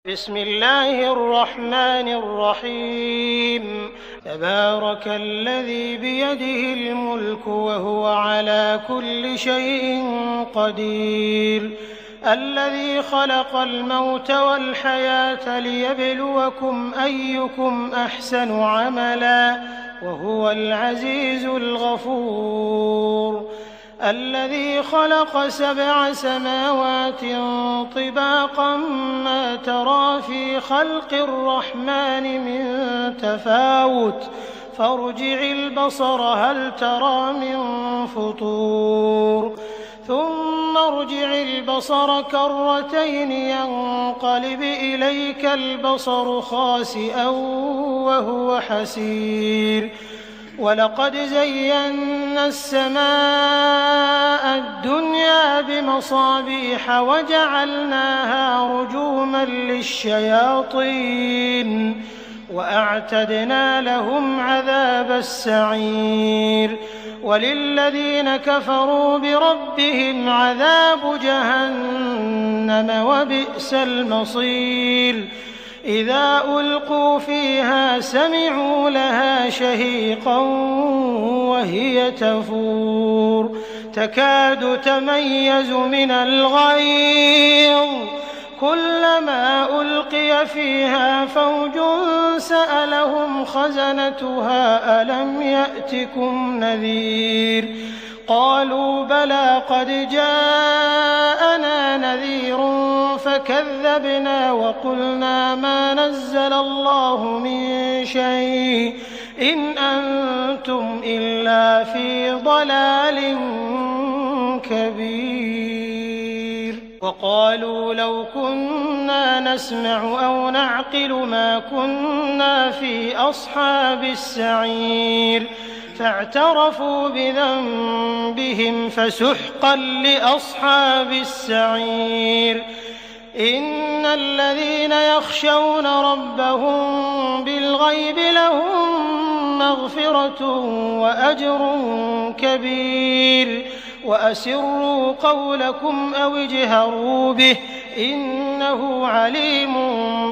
بسم الله الرحمن الرحيم. تبارك الذي بيده الملك وهو على كل شيء قدير. الذي خلق الموت والحياة ليبلوكم أيكم أحسن عملا وهو العزيز الغفور. الذي خلق 7 سماوات طباقا ما ترى في خلق الرحمن من تفاوت فارجع البصر هل ترى من فطور ثم ارجع البصر كرتين ينقلب إليك البصر خاسئا وهو حسير. ولقد زينا السماء الدنيا بمصابيح وجعلناها رجوما للشياطين وأعتدنا لهم عذاب السعير. وللذين كفروا بربهم عذاب جهنم وبئس المصير. إذا ألقوا فيها سمعوا لها شهيقا وهي تفور تكاد تميز من الغيظ كلما ألقي فيها فوج سألهم خزنتها ألم يأتكم نذير قالوا بلى قد جاءنا نذير فكذبنا وقلنا ما نزل الله من شيء إن أنتم إلا في ضلال كبير. وقالوا لو كنا نسمع أو نعقل ما كنا في أصحاب السعير فاعترفوا بذنبهم فسحقا لأصحاب السعير. إن الذين يخشون ربهم بالغيب لهم مغفرة وأجر كبير. وأسروا قولكم أو اجهروا به إنه عليم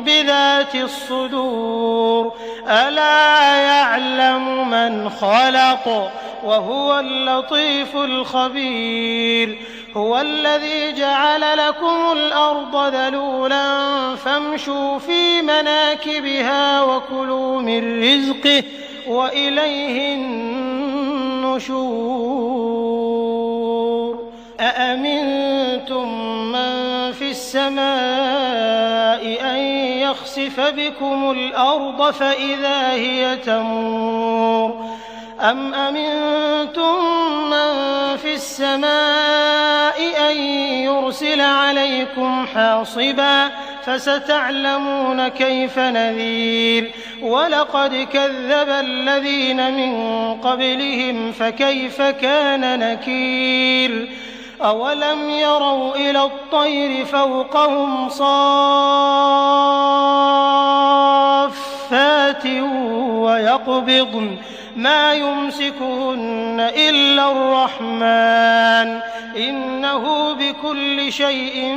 بذات الصدور. ألا يعلم من خلق وهو اللطيف الخبير. هو الذي جعل لكم الأرض ذلولا فامشوا في مناكبها وكلوا من رزقه وإليه النشور. أأمنتم من في السماء أن يخسف بكم الأرض فإذا هي تمور أم أمنتم من في السماء أن يرسل عليكم حاصبا فستعلمون كيف نذير. ولقد كذب الذين من قبلهم فكيف كان نكير. أولم يروا إلى الطير فوقهم صافات ويقبضن ما يمسكهن إلا الرحمن إنه بكل شيء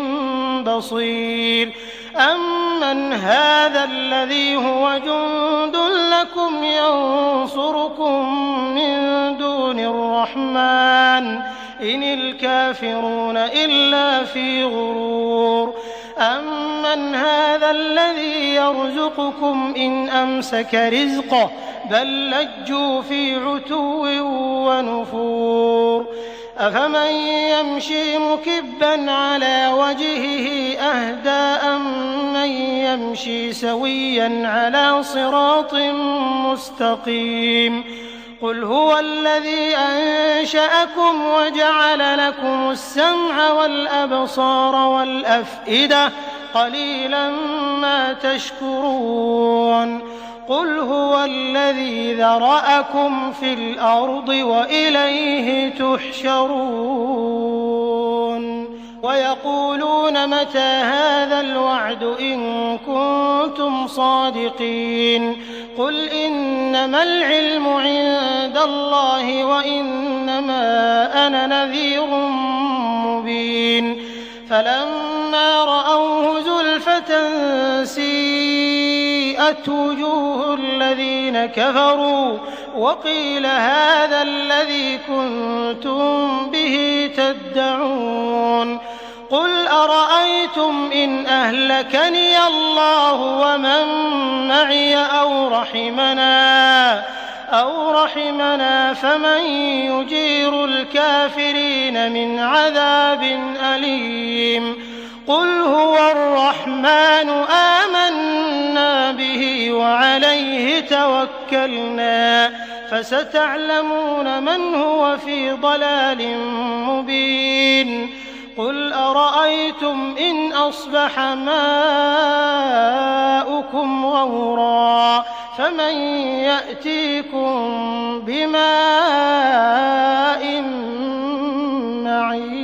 بصير. أمن هذا الذي هو جند لكم ينصركم من دون الرحمن إن الكافرون إلا في غرور. أمن هذا الذي يرزقكم إن أمسك رزقه بل لجوا في عتو ونفور. أفمن يمشي مكبا على وجهه أهدى أمن يمشي سويا على صراط مستقيم. قل هو الذي أنشأكم وجعل لكم السمع والأبصار والأفئدة قليلا ما تشكرون. قل هو الذي ذرأكم في الأرض وإليه تحشرون. ويقولون متى هذا الوعد إن كنتم صادقين. قل إنما العلم عند الله وإنما أنا نذير مبين. فلما رأوه زلفة سيئت وجوه الذين كفروا وقيل هذا الذي كنتم به تدعون قل أرأيتم إن أهلكني الله ومن معي أو رحمنا فمن يجير الكافرين من عذاب أليم قل هو الرحمن آمنا به وعليه توكلنا فستعلمون من هو في ضلال مبين قل أرأيتم إن أصبح ماؤكم غورا فمن يأتيكم بماء معين